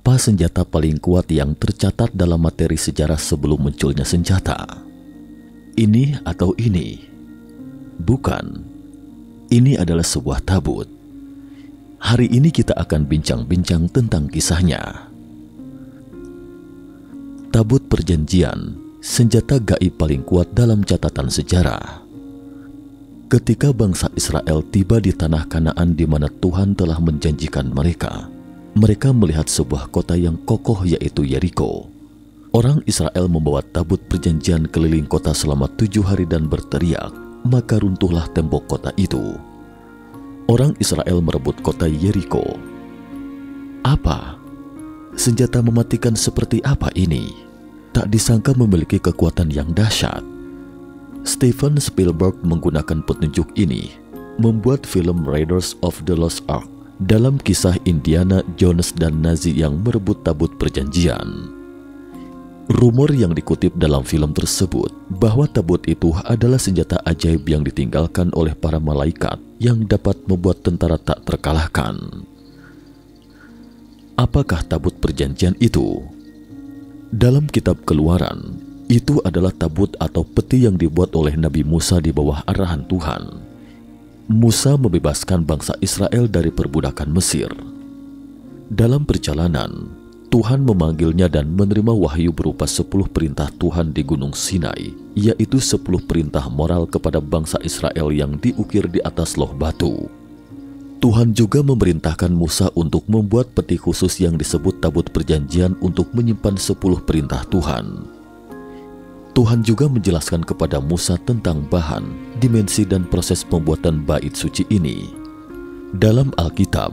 Apa senjata paling kuat yang tercatat dalam materi sejarah sebelum munculnya senjata? Ini atau ini? Bukan. Ini adalah sebuah tabut. Hari ini kita akan bincang-bincang tentang kisahnya. Tabut Perjanjian, senjata gaib paling kuat dalam catatan sejarah. Ketika bangsa Israel tiba di tanah Kanaan di mana Tuhan telah menjanjikan mereka melihat sebuah kota yang kokoh, yaitu Yeriko. Orang Israel membawa tabut perjanjian keliling kota selama 7 hari dan berteriak, maka runtuhlah tembok kota itu. Orang Israel merebut kota Yeriko. Apa? Senjata mematikan seperti apa ini? Tak disangka memiliki kekuatan yang dahsyat. Steven Spielberg menggunakan petunjuk ini membuat film Raiders of the Lost Ark dalam kisah Indiana Jones dan Nazi yang merebut tabut perjanjian. Rumor yang dikutip dalam film tersebut bahwa tabut itu adalah senjata ajaib yang ditinggalkan oleh para malaikat yang dapat membuat tentara tak terkalahkan. Apakah tabut perjanjian itu? Dalam kitab Keluaran, itu adalah tabut atau peti yang dibuat oleh Nabi Musa di bawah arahan Tuhan. Musa membebaskan bangsa Israel dari perbudakan Mesir. Dalam perjalanan, Tuhan memanggilnya dan menerima wahyu berupa 10 perintah Tuhan di Gunung Sinai, yaitu 10 perintah moral kepada bangsa Israel yang diukir di atas loh batu. Tuhan juga memerintahkan Musa untuk membuat peti khusus yang disebut tabut perjanjian untuk menyimpan 10 perintah Tuhan. Tuhan juga menjelaskan kepada Musa tentang bahan, dimensi dan proses pembuatan bait suci ini. Dalam Alkitab,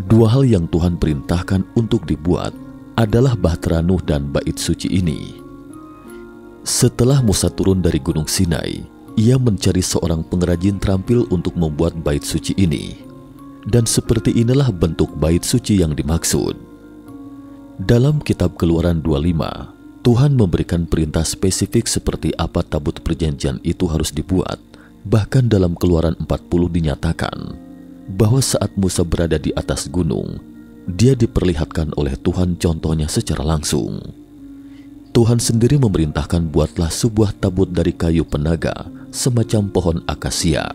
2 hal yang Tuhan perintahkan untuk dibuat adalah Bahtera Nuh dan bait suci ini. Setelah Musa turun dari Gunung Sinai, ia mencari seorang pengrajin terampil untuk membuat bait suci ini. Dan seperti inilah bentuk bait suci yang dimaksud. Dalam kitab Keluaran 25, Tuhan memberikan perintah spesifik seperti apa tabut perjanjian itu harus dibuat. Bahkan dalam Keluaran 40 dinyatakan bahwa saat Musa berada di atas gunung, dia diperlihatkan oleh Tuhan contohnya secara langsung. Tuhan sendiri memerintahkan buatlah sebuah tabut dari kayu penaga semacam pohon akasia.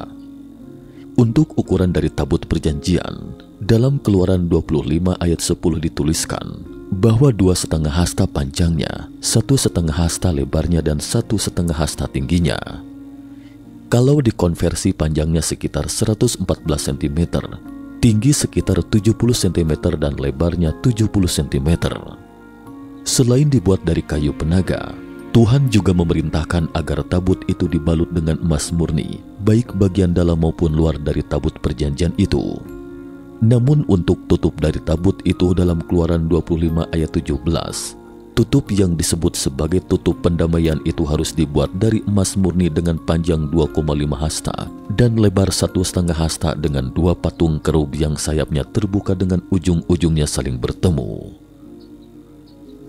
Untuk ukuran dari tabut perjanjian, dalam Keluaran 25 ayat 10 dituliskan bahwa 2,5 hasta panjangnya, 1,5 hasta lebarnya, dan 1,5 hasta tingginya. Kalau dikonversi, panjangnya sekitar 114 cm, tinggi sekitar 70 cm, dan lebarnya 70 cm. Selain dibuat dari kayu penaga, Tuhan juga memerintahkan agar tabut itu dibalut dengan emas murni, baik bagian dalam maupun luar dari tabut perjanjian itu. Namun untuk tutup dari tabut itu dalam Keluaran 25 ayat 17, tutup yang disebut sebagai tutup pendamaian itu harus dibuat dari emas murni dengan panjang 2,5 hasta dan lebar 1,5 hasta dengan 2 patung kerub yang sayapnya terbuka dengan ujung-ujungnya saling bertemu.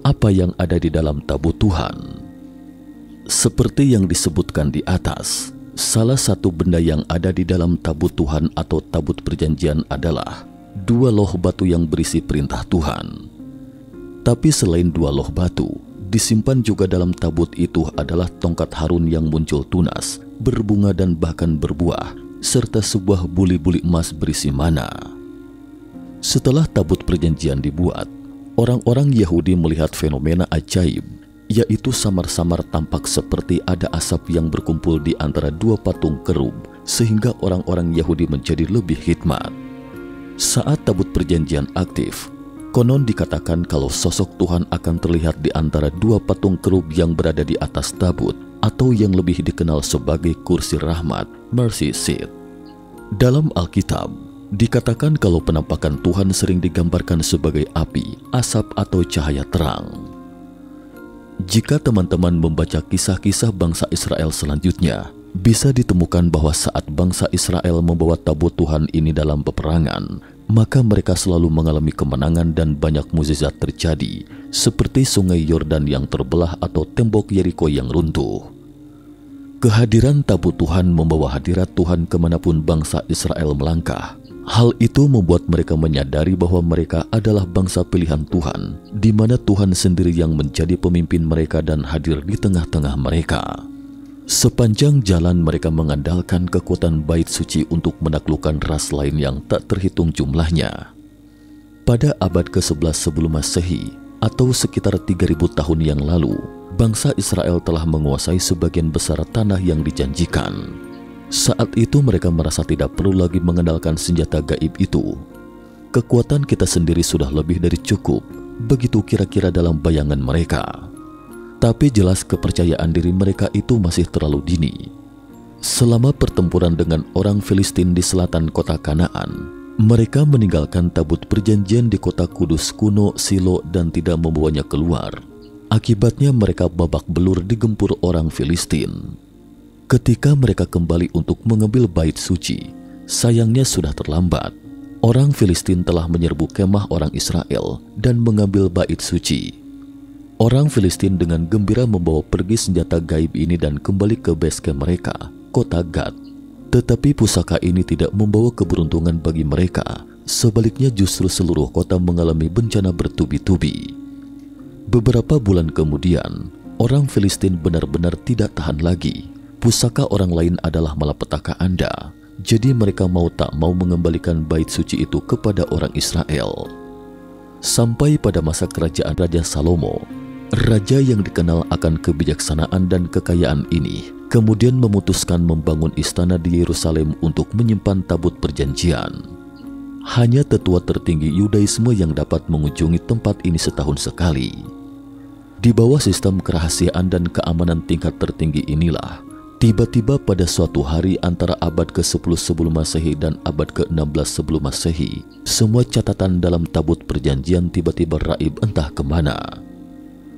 Apa yang ada di dalam tabut Tuhan? Seperti yang disebutkan di atas, salah satu benda yang ada di dalam tabut Tuhan atau tabut perjanjian adalah 2 loh batu yang berisi perintah Tuhan. Tapi selain 2 loh batu, disimpan juga dalam tabut itu adalah tongkat Harun yang muncul tunas, berbunga dan bahkan berbuah, serta sebuah buli-buli emas berisi mana. Setelah tabut perjanjian dibuat, orang-orang Yahudi melihat fenomena ajaib, yaitu samar-samar tampak seperti ada asap yang berkumpul di antara 2 patung kerub, sehingga orang-orang Yahudi menjadi lebih hikmat. Saat tabut perjanjian aktif, konon dikatakan kalau sosok Tuhan akan terlihat di antara 2 patung kerub yang berada di atas tabut, atau yang lebih dikenal sebagai kursi rahmat, mercy seat. Dalam Alkitab, dikatakan kalau penampakan Tuhan sering digambarkan sebagai api, asap atau cahaya terang. Jika teman-teman membaca kisah-kisah bangsa Israel selanjutnya, bisa ditemukan bahwa saat bangsa Israel membawa tabut Tuhan ini dalam peperangan, maka mereka selalu mengalami kemenangan dan banyak mukjizat terjadi, seperti sungai Yordan yang terbelah atau tembok Yeriko yang runtuh. Kehadiran tabut Tuhan membawa hadirat Tuhan kemanapun bangsa Israel melangkah, Hal itu membuat mereka menyadari bahwa mereka adalah bangsa pilihan Tuhan, di mana Tuhan sendiri yang menjadi pemimpin mereka dan hadir di tengah-tengah mereka. Sepanjang jalan mereka mengandalkan kekuatan bait suci untuk menaklukkan ras lain yang tak terhitung jumlahnya. Pada abad ke-11 sebelum Masehi, atau sekitar 3000 tahun yang lalu, bangsa Israel telah menguasai sebagian besar tanah yang dijanjikan. Saat itu mereka merasa tidak perlu lagi mengandalkan senjata gaib itu. Kekuatan kita sendiri sudah lebih dari cukup, begitu kira-kira dalam bayangan mereka. Tapi jelas kepercayaan diri mereka itu masih terlalu dini. Selama pertempuran dengan orang Filistin di selatan kota Kanaan, mereka meninggalkan tabut perjanjian di kota kudus kuno Silo dan tidak membawanya keluar. Akibatnya mereka babak belur digempur orang Filistin. Ketika mereka kembali untuk mengambil bait suci, sayangnya sudah terlambat. Orang Filistin telah menyerbu kemah orang Israel dan mengambil bait suci. Orang Filistin dengan gembira membawa pergi senjata gaib ini dan kembali ke base camp mereka, kota Gad. Tetapi pusaka ini tidak membawa keberuntungan bagi mereka. Sebaliknya justru seluruh kota mengalami bencana bertubi-tubi. Beberapa bulan kemudian, orang Filistin benar-benar tidak tahan lagi. Pusaka orang lain adalah malapetaka Anda. Jadi mereka mau tak mau mengembalikan bait suci itu kepada orang Israel. Sampai pada masa kerajaan Raja Salomo, raja yang dikenal akan kebijaksanaan dan kekayaan ini kemudian memutuskan membangun istana di Yerusalem untuk menyimpan tabut perjanjian. Hanya tetua tertinggi Yudaisme yang dapat mengunjungi tempat ini setahun sekali. Di bawah sistem kerahasiaan dan keamanan tingkat tertinggi inilah, tiba-tiba pada suatu hari antara abad ke-10 sebelum Masehi dan abad ke-16 sebelum Masehi, semua catatan dalam tabut perjanjian tiba-tiba raib entah kemana.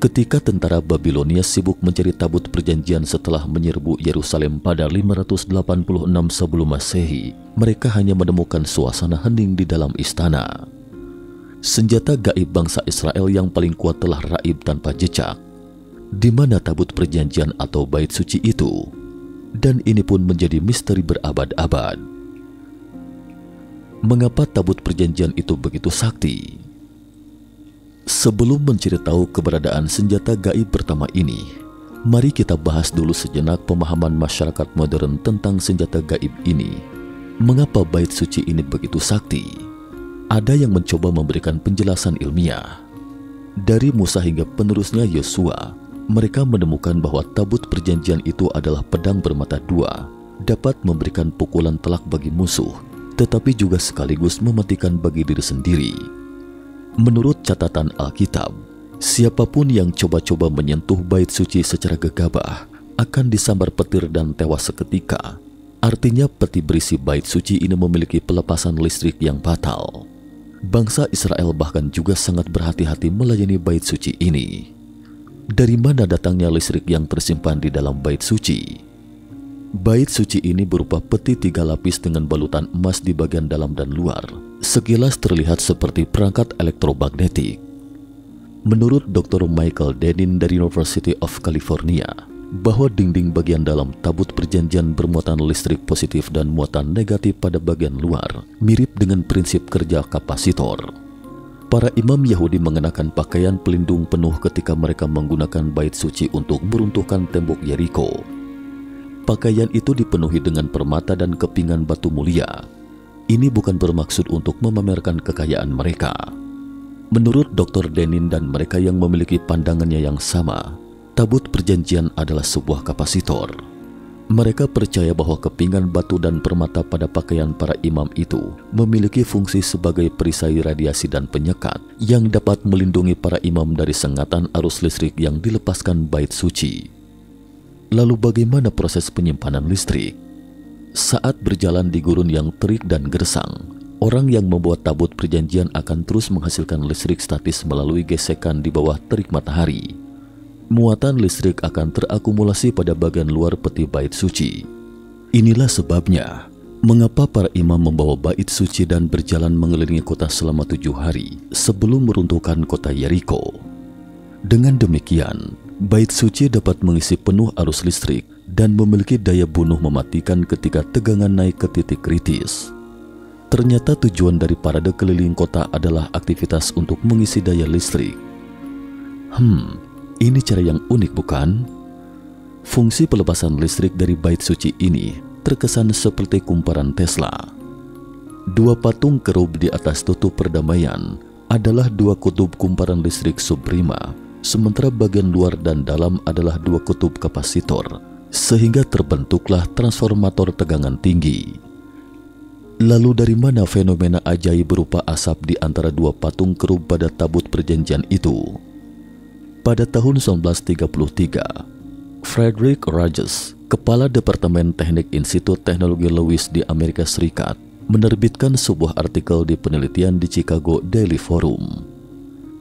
Ketika tentara Babilonia sibuk mencari tabut perjanjian setelah menyerbu Yerusalem pada 586 sebelum Masehi, mereka hanya menemukan suasana hening di dalam istana. Senjata gaib bangsa Israel yang paling kuat telah raib tanpa jejak. Di mana tabut perjanjian atau bait suci itu? Dan ini pun menjadi misteri berabad-abad. Mengapa tabut perjanjian itu begitu sakti? Sebelum mencari tahu keberadaan senjata gaib pertama ini, mari kita bahas dulu sejenak pemahaman masyarakat modern tentang senjata gaib ini. Mengapa bait suci ini begitu sakti? Ada yang mencoba memberikan penjelasan ilmiah. Dari Musa hingga penerusnya Yosua, mereka menemukan bahwa tabut perjanjian itu adalah pedang bermata dua, dapat memberikan pukulan telak bagi musuh, tetapi juga sekaligus mematikan bagi diri sendiri. Menurut catatan Alkitab, siapapun yang coba-coba menyentuh bait suci secara gegabah akan disambar petir dan tewas seketika. Artinya peti berisi bait suci ini memiliki pelepasan listrik yang fatal. Bangsa Israel bahkan juga sangat berhati-hati melayani bait suci ini. Dari mana datangnya listrik yang tersimpan di dalam bait suci? Bait suci ini berupa peti 3 lapis dengan balutan emas di bagian dalam dan luar. Sekilas terlihat seperti perangkat elektromagnetik. Menurut Dr. Michael Dennin dari University of California, bahwa dinding bagian dalam tabut perjanjian bermuatan listrik positif dan muatan negatif pada bagian luar, mirip dengan prinsip kerja kapasitor. Para imam Yahudi mengenakan pakaian pelindung penuh ketika mereka menggunakan bait suci untuk meruntuhkan tembok Yeriko. Pakaian itu dipenuhi dengan permata dan kepingan batu mulia. Ini bukan bermaksud untuk memamerkan kekayaan mereka. Menurut Dr. Dennin dan mereka yang memiliki pandangannya yang sama, tabut perjanjian adalah sebuah kapasitor. Mereka percaya bahwa kepingan batu dan permata pada pakaian para imam itu memiliki fungsi sebagai perisai radiasi dan penyekat yang dapat melindungi para imam dari sengatan arus listrik yang dilepaskan bait suci. Lalu bagaimana proses penyimpanan listrik? Saat berjalan di gurun yang terik dan gersang, orang yang membuat tabut perjanjian akan terus menghasilkan listrik statis melalui gesekan di bawah terik matahari. Muatan listrik akan terakumulasi pada bagian luar peti bait suci. Inilah sebabnya mengapa para imam membawa bait suci dan berjalan mengelilingi kota selama 7 hari sebelum meruntuhkan kota Yeriko. Dengan demikian, bait suci dapat mengisi penuh arus listrik dan memiliki daya bunuh mematikan ketika tegangan naik ke titik kritis. Ternyata tujuan dari parade keliling kota adalah aktivitas untuk mengisi daya listrik. Ini cara yang unik bukan? Fungsi pelepasan listrik dari bait suci ini terkesan seperti kumparan Tesla. Dua patung kerub di atas tutup perdamaian adalah dua kutub kumparan listrik subprima, sementara bagian luar dan dalam adalah dua kutub kapasitor, sehingga terbentuklah transformator tegangan tinggi. Lalu dari mana fenomena ajaib berupa asap di antara dua patung kerub pada tabut perjanjian itu? Pada tahun 1933, Frederick Rages, kepala Departemen Teknik Institut Teknologi Lewis di Amerika Serikat, menerbitkan sebuah artikel di penelitian di Chicago Daily Forum.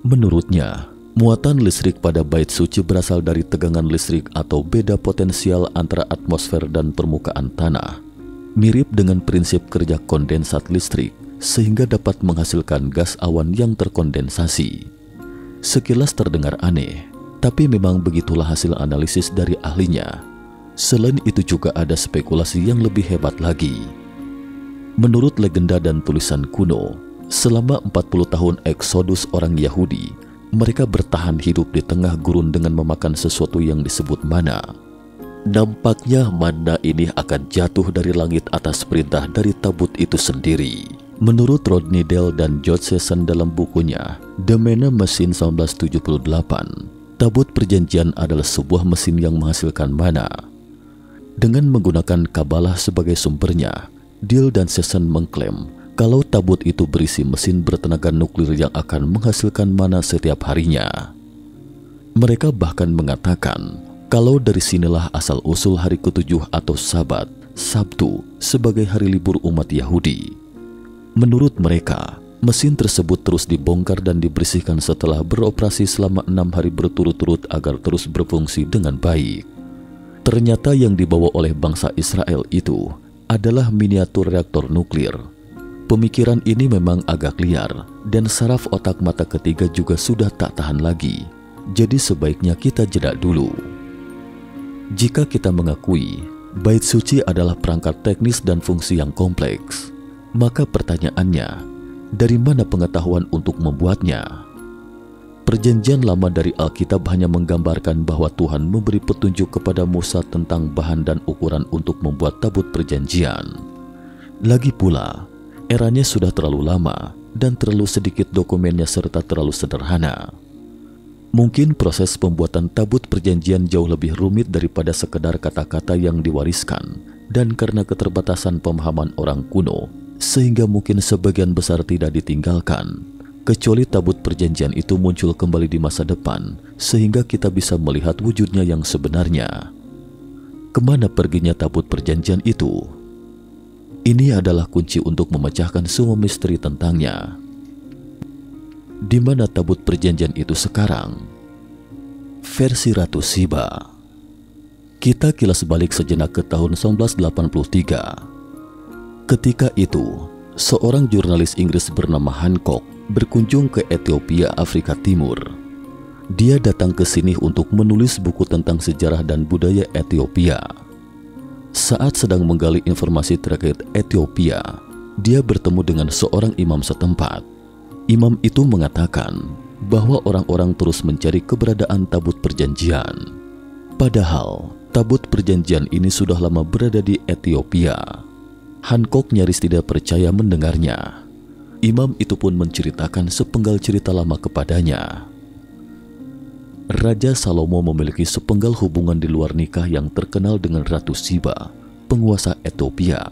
Menurutnya, muatan listrik pada bait suci berasal dari tegangan listrik atau beda potensial antara atmosfer dan permukaan tanah, mirip dengan prinsip kerja kondensat listrik, sehingga dapat menghasilkan gas awan yang terkondensasi. Sekilas terdengar aneh, tapi memang begitulah hasil analisis dari ahlinya. Selain itu juga ada spekulasi yang lebih hebat lagi. Menurut legenda dan tulisan kuno, selama 40 tahun eksodus orang Yahudi, mereka bertahan hidup di tengah gurun dengan memakan sesuatu yang disebut mana. Nampaknya mana ini akan jatuh dari langit atas perintah dari tabut itu sendiri. Menurut Rodney Dale dan George Session dalam bukunya The Manna Machine 1978, tabut perjanjian adalah sebuah mesin yang menghasilkan mana. Dengan menggunakan Kabalah sebagai sumbernya, Dale dan Session mengklaim kalau tabut itu berisi mesin bertenaga nuklir yang akan menghasilkan mana setiap harinya. Mereka bahkan mengatakan kalau dari sinilah asal-usul hari ketujuh atau Sabat, Sabtu, sebagai hari libur umat Yahudi. Menurut mereka, mesin tersebut terus dibongkar dan dibersihkan setelah beroperasi selama 6 hari berturut-turut agar terus berfungsi dengan baik. Ternyata yang dibawa oleh bangsa Israel itu adalah miniatur reaktor nuklir. Pemikiran ini memang agak liar dan saraf otak mata ketiga juga sudah tak tahan lagi. Jadi sebaiknya kita jeda dulu. Jika kita mengakui bait suci adalah perangkat teknis dan fungsi yang kompleks, maka pertanyaannya, dari mana pengetahuan untuk membuatnya? Perjanjian lama dari Alkitab hanya menggambarkan bahwa Tuhan memberi petunjuk kepada Musa tentang bahan dan ukuran untuk membuat tabut perjanjian. Lagi pula, eranya sudah terlalu lama dan terlalu sedikit dokumennya serta terlalu sederhana. Mungkin proses pembuatan tabut perjanjian jauh lebih rumit daripada sekedar kata-kata yang diwariskan, dan karena keterbatasan pemahaman orang kuno, sehingga mungkin sebagian besar tidak ditinggalkan, kecuali tabut perjanjian itu muncul kembali di masa depan, sehingga kita bisa melihat wujudnya yang sebenarnya. Kemana perginya tabut perjanjian itu? Ini adalah kunci untuk memecahkan semua misteri tentangnya. Di mana tabut perjanjian itu sekarang? Versi Ratu Siba. Kita kilas balik sejenak ke tahun 1983. Ketika itu, seorang jurnalis Inggris bernama Hancock berkunjung ke Ethiopia, Afrika Timur. Dia datang ke sini untuk menulis buku tentang sejarah dan budaya Ethiopia. Saat sedang menggali informasi terkait Ethiopia, dia bertemu dengan seorang imam setempat. Imam itu mengatakan bahwa orang-orang terus mencari keberadaan tabut perjanjian. Padahal, tabut perjanjian ini sudah lama berada di Ethiopia. Hancock nyaris tidak percaya mendengarnya. Imam itu pun menceritakan sepenggal cerita lama kepadanya. Raja Salomo memiliki sepenggal hubungan di luar nikah yang terkenal dengan Ratu Siba, penguasa Ethiopia.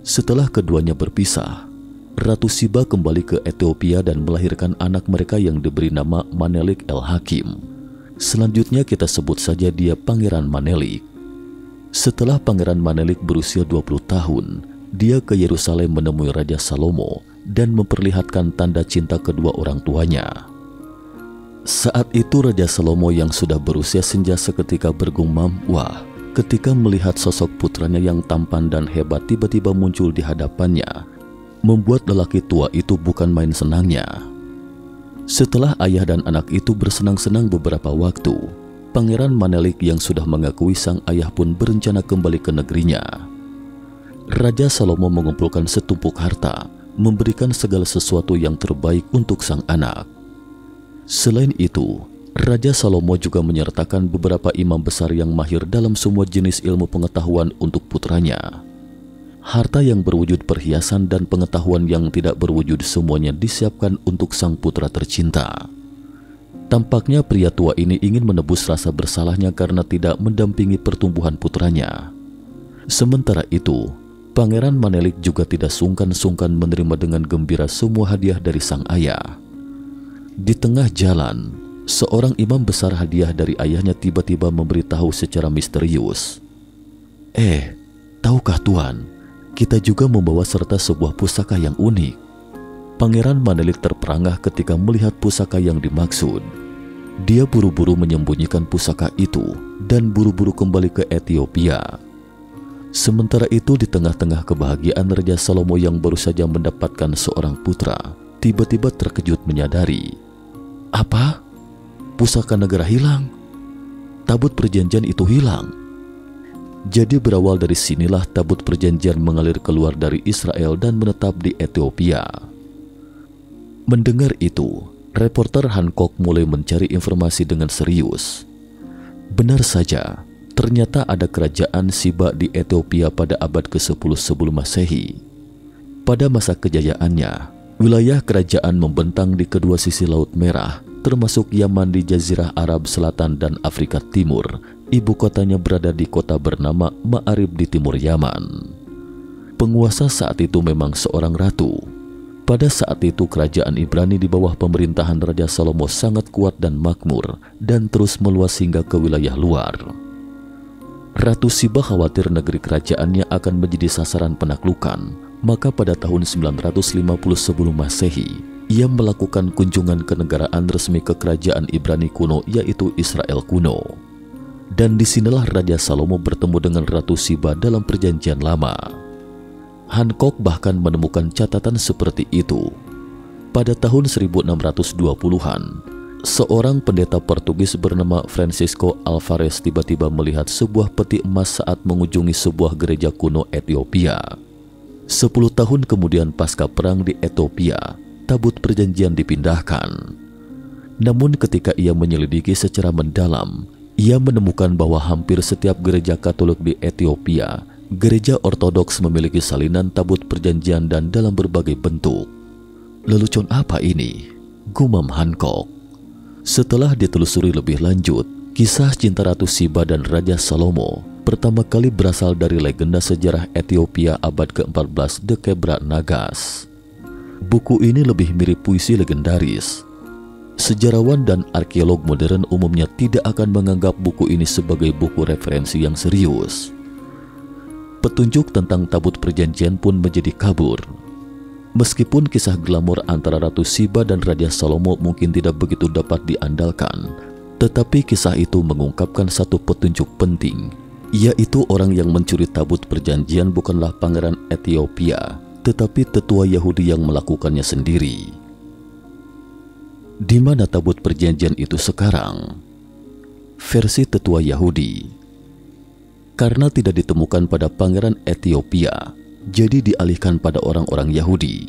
Setelah keduanya berpisah, Ratu Siba kembali ke Ethiopia dan melahirkan anak mereka yang diberi nama Manelik el-Hakim. Selanjutnya kita sebut saja dia Pangeran Manelik. Setelah Pangeran Manelik berusia 20 tahun, dia ke Yerusalem menemui Raja Salomo dan memperlihatkan tanda cinta kedua orang tuanya. Saat itu Raja Salomo yang sudah berusia senja seketika bergumam, "Wah," ketika melihat sosok putranya yang tampan dan hebat tiba-tiba muncul di hadapannya, membuat lelaki tua itu bukan main senangnya. Setelah ayah dan anak itu bersenang-senang beberapa waktu, Pangeran Manelik yang sudah mengakui sang ayah pun berencana kembali ke negerinya. Raja Salomo mengumpulkan setumpuk harta, memberikan segala sesuatu yang terbaik untuk sang anak. Selain itu, Raja Salomo juga menyertakan beberapa imam besar yang mahir dalam semua jenis ilmu pengetahuan untuk putranya. Harta yang berwujud perhiasan dan pengetahuan yang tidak berwujud semuanya disiapkan untuk sang putra tercinta. Tampaknya pria tua ini ingin menebus rasa bersalahnya karena tidak mendampingi pertumbuhan putranya. Sementara itu, Pangeran Manelik juga tidak sungkan-sungkan menerima dengan gembira semua hadiah dari sang ayah. Di tengah jalan, seorang imam besar hadiah dari ayahnya tiba-tiba memberitahu secara misterius, tahukah Tuan, kita juga membawa serta sebuah pusaka yang unik. Pangeran Manelik terperangah ketika melihat pusaka yang dimaksud. Dia buru-buru menyembunyikan pusaka itu dan buru-buru kembali ke Ethiopia. Sementara itu, di tengah-tengah kebahagiaan Raja Salomo yang baru saja mendapatkan seorang putra, tiba-tiba terkejut menyadari, apa? Pusaka negara hilang? Tabut perjanjian itu hilang. Jadi berawal dari sinilah tabut perjanjian mengalir keluar dari Israel dan menetap di Ethiopia. Mendengar itu, reporter Hancock mulai mencari informasi dengan serius. Benar saja, ternyata ada kerajaan Siba di Ethiopia pada abad ke-10 sebelum Masehi. Pada masa kejayaannya, wilayah kerajaan membentang di kedua sisi Laut Merah, termasuk Yaman di Jazirah Arab Selatan dan Afrika Timur. Ibu kotanya berada di kota bernama Ma'arib di timur Yaman. Penguasa saat itu memang seorang ratu. Pada saat itu kerajaan Ibrani di bawah pemerintahan Raja Salomo sangat kuat dan makmur dan terus meluas hingga ke wilayah luar. Ratu Siba khawatir negeri kerajaannya akan menjadi sasaran penaklukan, maka pada tahun 950 sebelum Masehi, ia melakukan kunjungan kenegaraan resmi ke kerajaan Ibrani kuno, yaitu Israel kuno. Dan disinilah Raja Salomo bertemu dengan Ratu Siba dalam perjanjian lama. Hancock bahkan menemukan catatan seperti itu. Pada tahun 1620-an, seorang pendeta Portugis bernama Francisco Alvarez tiba-tiba melihat sebuah peti emas saat mengunjungi sebuah gereja kuno Ethiopia. 10 tahun kemudian pasca perang di Ethiopia, tabut perjanjian dipindahkan. Namun ketika ia menyelidiki secara mendalam, ia menemukan bahwa hampir setiap gereja Katolik di Ethiopia, gereja Ortodoks memiliki salinan tabut perjanjian dan dalam berbagai bentuk. Lelucon apa ini? Gumam Hancock. Setelah ditelusuri lebih lanjut, kisah cinta Ratu Siba dan Raja Salomo pertama kali berasal dari legenda sejarah Ethiopia abad ke-14 The Kebra Nagas. Buku ini lebih mirip puisi legendaris. Sejarawan dan arkeolog modern umumnya tidak akan menganggap buku ini sebagai buku referensi yang serius. Petunjuk tentang tabut perjanjian pun menjadi kabur. Meskipun kisah glamor antara Ratu Siba dan Raja Salomo mungkin tidak begitu dapat diandalkan, tetapi kisah itu mengungkapkan satu petunjuk penting, yaitu orang yang mencuri tabut perjanjian bukanlah pangeran Ethiopia, tetapi tetua Yahudi yang melakukannya sendiri. Di mana tabut perjanjian itu sekarang? Versi tetua Yahudi. Karena tidak ditemukan pada pangeran Ethiopia, jadi dialihkan pada orang-orang Yahudi.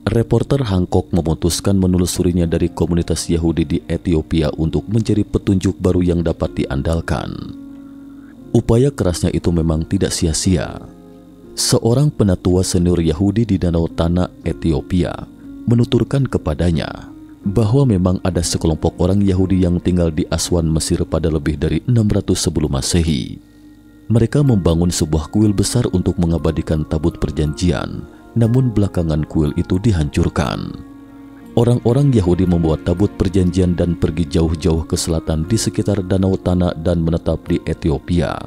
Reporter Hancock memutuskan menelusurinya dari komunitas Yahudi di Ethiopia untuk mencari petunjuk baru yang dapat diandalkan. Upaya kerasnya itu memang tidak sia-sia. Seorang penatua senior Yahudi di Danau Tana, Ethiopia, menuturkan kepadanya bahwa memang ada sekelompok orang Yahudi yang tinggal di Aswan, Mesir pada lebih dari 600 sebelum Masehi. Mereka membangun sebuah kuil besar untuk mengabadikan tabut perjanjian, namun belakangan kuil itu dihancurkan. Orang-orang Yahudi membuat tabut perjanjian dan pergi jauh-jauh ke selatan di sekitar Danau Tana dan menetap di Ethiopia.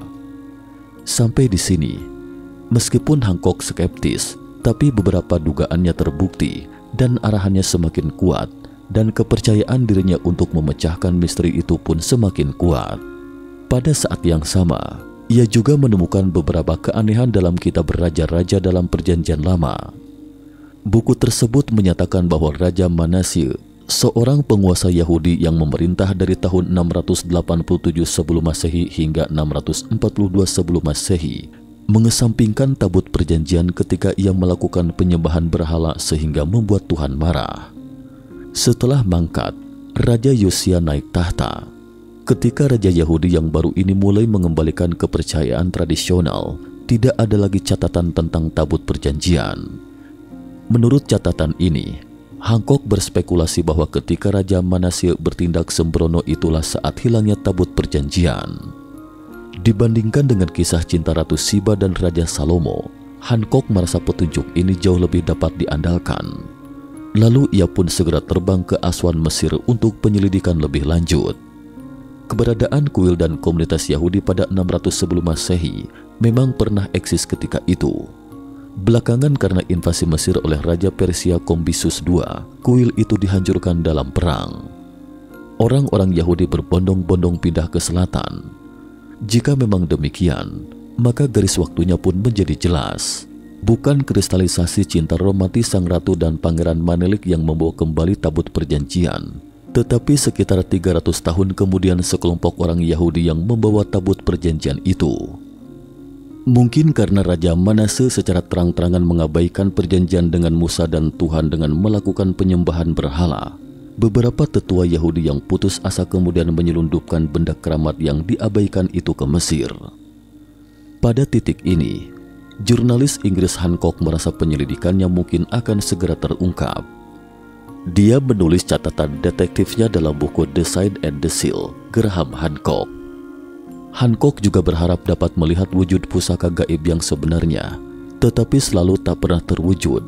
Sampai di sini, meskipun Hancock skeptis, tapi beberapa dugaannya terbukti dan arahannya semakin kuat, dan kepercayaan dirinya untuk memecahkan misteri itu pun semakin kuat. Pada saat yang sama, ia juga menemukan beberapa keanehan dalam kitab Raja-Raja dalam Perjanjian Lama. Buku tersebut menyatakan bahwa Raja Manasye, seorang penguasa Yahudi yang memerintah dari tahun 687 sebelum Masehi hingga 642 sebelum Masehi, mengesampingkan tabut perjanjian ketika ia melakukan penyembahan berhala sehingga membuat Tuhan marah. Setelah mangkat, Raja Yosia naik tahta. Ketika Raja Yahudi yang baru ini mulai mengembalikan kepercayaan tradisional, tidak ada lagi catatan tentang tabut perjanjian. Menurut catatan ini, Hancock berspekulasi bahwa ketika Raja Manasye bertindak sembrono itulah saat hilangnya tabut perjanjian. Dibandingkan dengan kisah cinta Ratu Siba dan Raja Salomo, Hancock merasa petunjuk ini jauh lebih dapat diandalkan. Lalu ia pun segera terbang ke Aswan, Mesir untuk penyelidikan lebih lanjut. Keberadaan kuil dan komunitas Yahudi pada 600 sebelum Masehi memang pernah eksis ketika itu. Belakangan karena invasi Mesir oleh Raja Persia Kambisus II, kuil itu dihancurkan dalam perang. Orang-orang Yahudi berbondong-bondong pindah ke selatan. Jika memang demikian, maka garis waktunya pun menjadi jelas. Bukan kristalisasi cinta romantis sang ratu dan pangeran Manelik yang membawa kembali tabut perjanjian, tetapi sekitar 300 tahun kemudian sekelompok orang Yahudi yang membawa tabut perjanjian itu. Mungkin karena Raja Manasye secara terang-terangan mengabaikan perjanjian dengan Musa dan Tuhan dengan melakukan penyembahan berhala, beberapa tetua Yahudi yang putus asa kemudian menyelundupkan benda keramat yang diabaikan itu ke Mesir. Pada titik ini, jurnalis Inggris Hancock merasa penyelidikannya mungkin akan segera terungkap. Dia menulis catatan detektifnya dalam buku The Sign and the Seal, Graham Hancock. Hancock juga berharap dapat melihat wujud pusaka gaib yang sebenarnya, tetapi selalu tak pernah terwujud.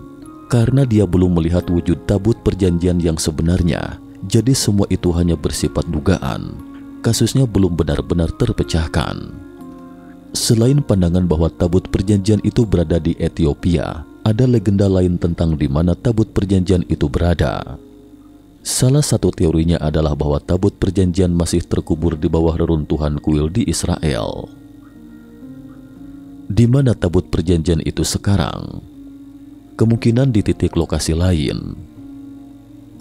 Karena dia belum melihat wujud tabut perjanjian yang sebenarnya, jadi semua itu hanya bersifat dugaan. Kasusnya belum benar-benar terpecahkan. Selain pandangan bahwa tabut perjanjian itu berada di Ethiopia, ada legenda lain tentang di mana tabut perjanjian itu berada. Salah satu teorinya adalah bahwa tabut perjanjian masih terkubur di bawah reruntuhan kuil di Israel. Di mana tabut perjanjian itu sekarang? Kemungkinan di titik lokasi lain.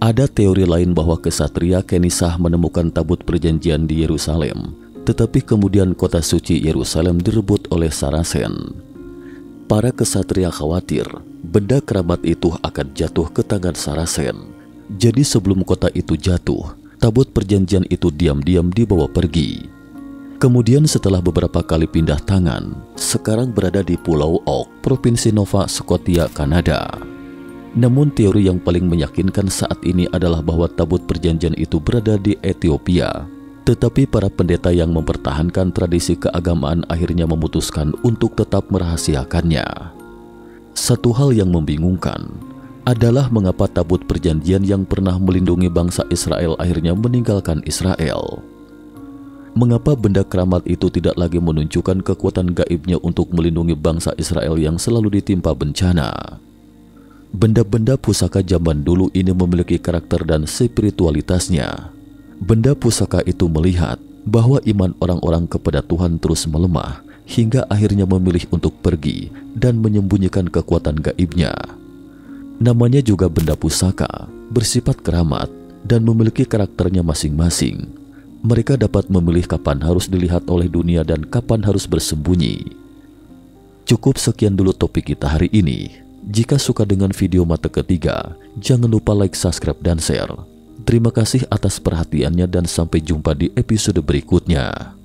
Ada teori lain bahwa kesatria Kenisah menemukan tabut perjanjian di Yerusalem, tetapi kemudian kota suci Yerusalem direbut oleh Saracen. Para kesatria khawatir benda keramat itu akan jatuh ke tangan Saracen. Jadi sebelum kota itu jatuh, tabut perjanjian itu diam-diam dibawa pergi. Kemudian setelah beberapa kali pindah tangan, sekarang berada di Pulau Oak, Provinsi Nova Scotia, Kanada. Namun teori yang paling meyakinkan saat ini adalah bahwa tabut perjanjian itu berada di Ethiopia. Tetapi para pendeta yang mempertahankan tradisi keagamaan akhirnya memutuskan untuk tetap merahasiakannya. Satu hal yang membingungkan adalah mengapa tabut perjanjian yang pernah melindungi bangsa Israel akhirnya meninggalkan Israel. Mengapa benda keramat itu tidak lagi menunjukkan kekuatan gaibnya untuk melindungi bangsa Israel yang selalu ditimpa bencana? Benda-benda pusaka zaman dulu ini memiliki karakter dan spiritualitasnya. Benda pusaka itu melihat bahwa iman orang-orang kepada Tuhan terus melemah hingga akhirnya memilih untuk pergi dan menyembunyikan kekuatan gaibnya. Namanya juga benda pusaka, bersifat keramat dan memiliki karakternya masing-masing. Mereka dapat memilih kapan harus dilihat oleh dunia dan kapan harus bersembunyi. Cukup sekian dulu topik kita hari ini. Jika suka dengan video mata ketiga, jangan lupa like, subscribe, dan share. Terima kasih atas perhatiannya dan sampai jumpa di episode berikutnya.